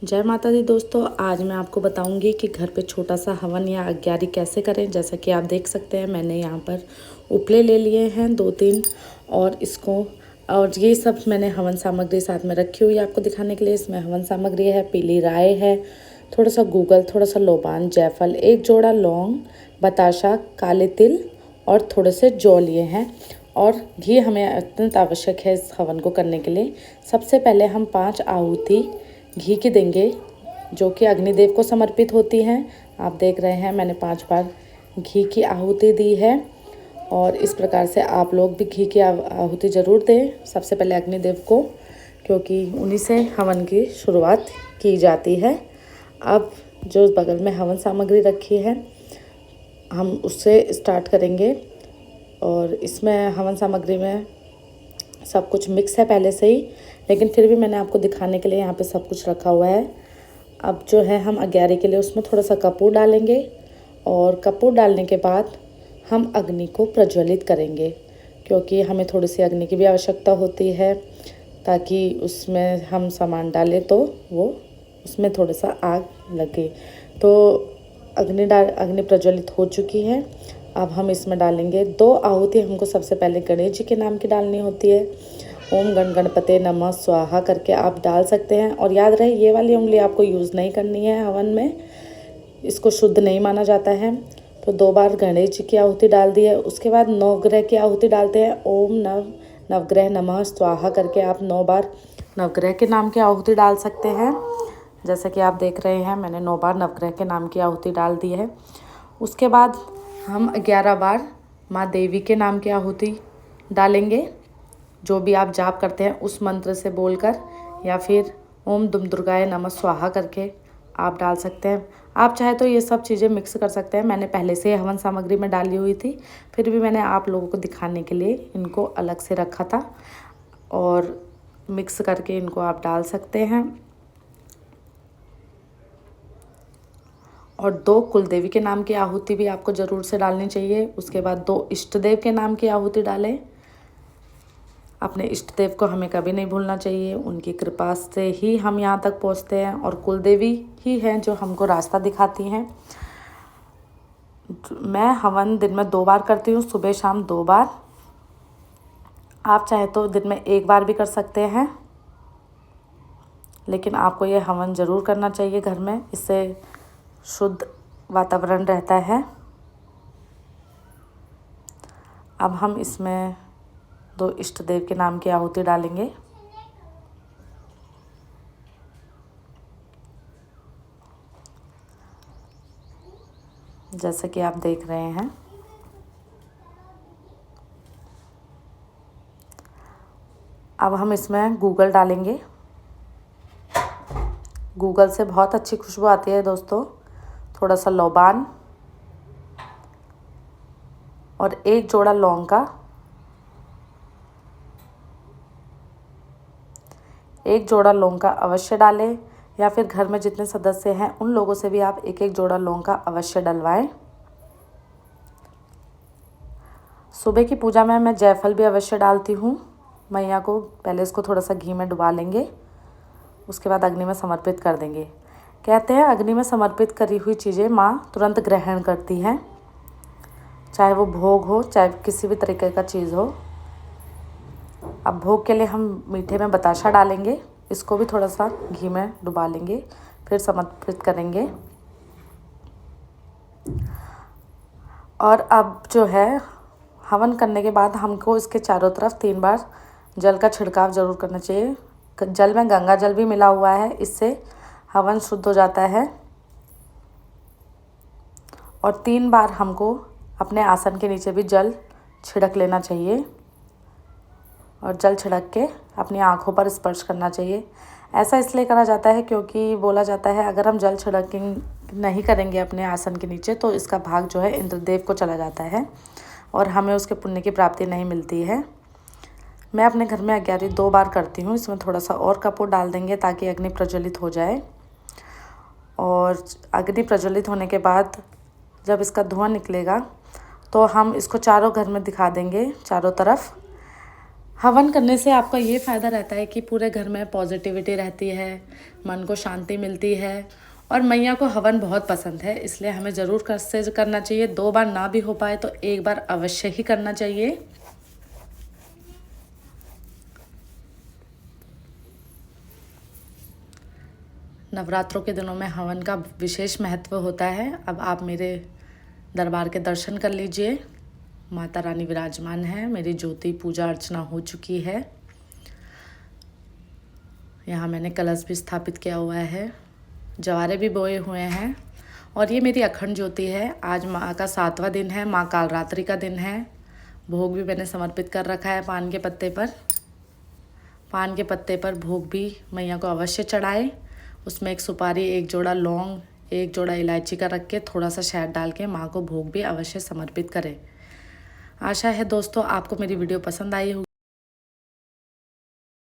जय माता दी दोस्तों, आज मैं आपको बताऊंगी कि घर पे छोटा सा हवन या अग्यारी कैसे करें। जैसा कि आप देख सकते हैं, मैंने यहाँ पर उपले ले लिए हैं 2-3 और ये सब मैंने हवन सामग्री साथ में रखी हुई है आपको दिखाने के लिए। इसमें हवन सामग्री है, पीली राय है, थोड़ा सा गूगल, थोड़ा सा लोबान, जायफल, 1 जोड़ा लौंग, बताशा, काले तिल और थोड़े से जौ लिए हैं। और घी हमें अत्यंत आवश्यक है इस हवन को करने के लिए। सबसे पहले हम 5 आहुति घी की देंगे, जो कि अग्निदेव को समर्पित होती हैं। आप देख रहे हैं, मैंने 5 बार घी की आहुति दी है और इस प्रकार से आप लोग भी घी की आहुति ज़रूर दें सबसे पहले अग्निदेव को, क्योंकि उन्हीं से हवन की शुरुआत की जाती है। अब जो बगल में हवन सामग्री रखी है, हम उससे स्टार्ट करेंगे। और इसमें हवन सामग्री में सब कुछ मिक्स है पहले से ही, लेकिन फिर भी मैंने आपको दिखाने के लिए यहाँ पे सब कुछ रखा हुआ है। अब जो है हम अग्यारी के लिए उसमें थोड़ा सा कपूर डालेंगे और कपूर डालने के बाद हम अग्नि को प्रज्वलित करेंगे, क्योंकि हमें थोड़ी सी अग्नि की भी आवश्यकता होती है, ताकि उसमें हम सामान डालें तो वो उसमें थोड़ा सा आग लगे। तो अग्नि प्रज्वलित हो चुकी है। अब हम इसमें डालेंगे 2 आहुति। हमको सबसे पहले गणेश जी के नाम की डालनी होती है। ओम गण गणपते नमः स्वाहा करके आप डाल सकते हैं। और याद रहे, ये वाली उंगली आपको यूज़ नहीं करनी है हवन में, इसको शुद्ध नहीं माना जाता है। तो 2 बार गणेश जी की आहुति डाल दी है। उसके बाद नवग्रह की आहुति डालते हैं। ओम नवग्रह नमः स्वाहा करके आप 9 बार नवग्रह के नाम की आहुति डाल सकते हैं। जैसा कि आप देख रहे हैं, मैंने 9 बार नवग्रह के नाम की आहुति डाल दी है। उसके बाद हम 11 बार माँ देवी के नाम की आहुति डालेंगे। जो भी आप जाप करते हैं उस मंत्र से बोलकर, या फिर ओम दुम दुर्गाय नमः स्वाहा करके आप डाल सकते हैं। आप चाहे तो ये सब चीज़ें मिक्स कर सकते हैं। मैंने पहले से हवन सामग्री में डाली हुई थी, फिर भी मैंने आप लोगों को दिखाने के लिए इनको अलग से रखा था। और मिक्स करके इनको आप डाल सकते हैं। और 2 कुलदेवी के नाम की आहुति भी आपको ज़रूर से डालनी चाहिए। उसके बाद 2 इष्ट देव के नाम की आहुति डालें। अपने इष्ट देव को हमें कभी नहीं भूलना चाहिए, उनकी कृपा से ही हम यहाँ तक पहुँचते हैं। और कुलदेवी ही हैं जो हमको रास्ता दिखाती हैं। मैं हवन दिन में 2 बार करती हूँ, सुबह शाम 2 बार। आप चाहे तो दिन में 1 बार भी कर सकते हैं, लेकिन आपको ये हवन ज़रूर करना चाहिए घर में। इससे शुद्ध वातावरण रहता है। अब हम इसमें 2 इष्ट देव के नाम की आहुति डालेंगे। जैसा कि आप देख रहे हैं, अब हम इसमें गूगल डालेंगे। गूगल से बहुत अच्छी खुशबू आती है दोस्तों। थोड़ा सा लौबान और 1 जोड़ा लौंग का, 1 जोड़ा लौंग का अवश्य डालें, या फिर घर में जितने सदस्य हैं उन लोगों से भी आप 1-1 जोड़ा लौंग का अवश्य डलवाएं। सुबह की पूजा में मैं जायफल भी अवश्य डालती हूँ मैया को। पहले इसको थोड़ा सा घी में डुबा लेंगे, उसके बाद अग्नि में समर्पित कर देंगे। कहते हैं अग्नि में समर्पित करी हुई चीज़ें माँ तुरंत ग्रहण करती हैं, चाहे वो भोग हो, चाहे किसी भी तरीके का चीज़ हो। अब भोग के लिए हम मीठे में बताशा डालेंगे, इसको भी थोड़ा सा घी में डुबा लेंगे, फिर समर्पित करेंगे। और अब जो है, हवन करने के बाद हमको इसके चारों तरफ 3 बार जल का छिड़काव ज़रूर करना चाहिए। जल में गंगा जल भी मिला हुआ है, इससे हवन शुद्ध हो जाता है। और 3 बार हमको अपने आसन के नीचे भी जल छिड़क लेना चाहिए, और जल छिड़क के अपनी आँखों पर स्पर्श करना चाहिए। ऐसा इसलिए करा जाता है क्योंकि बोला जाता है अगर हम जल छिड़क नहीं करेंगे अपने आसन के नीचे, तो इसका भाग जो है इंद्रदेव को चला जाता है और हमें उसके पुण्य की प्राप्ति नहीं मिलती है। मैं अपने घर में अग्यारी 2 बार करती हूँ। इसमें थोड़ा सा और कपूर डाल देंगे ताकि अग्नि प्रज्वलित हो जाए। और अग्नि प्रज्वलित होने के बाद जब इसका धुआं निकलेगा, तो हम इसको चारों घर में दिखा देंगे, चारों तरफ। हवन करने से आपका ये फ़ायदा रहता है कि पूरे घर में पॉजिटिविटी रहती है, मन को शांति मिलती है और मैया को हवन बहुत पसंद है, इसलिए हमें ज़रूर करना चाहिए। 2 बार ना भी हो पाए तो 1 बार अवश्य ही करना चाहिए। नवरात्रों के दिनों में हवन का विशेष महत्व होता है। अब आप मेरे दरबार के दर्शन कर लीजिए। माता रानी विराजमान है, मेरी ज्योति पूजा अर्चना हो चुकी है। यहाँ मैंने कलश भी स्थापित किया हुआ है, जवारे भी बोए हुए हैं और ये मेरी अखंड ज्योति है। आज माँ का 7वां दिन है, माँ कालरात्रि का दिन है। भोग भी मैंने समर्पित कर रखा है पान के पत्ते पर। पान के पत्ते पर भोग भी मैया को अवश्य चढ़ाए। उसमें एक सुपारी, एक जोड़ा लौंग, एक जोड़ा इलायची का रख के थोड़ा सा शहद डाल के माँ को भोग भी अवश्य समर्पित करें। आशा है दोस्तों आपको मेरी वीडियो पसंद आई होगी।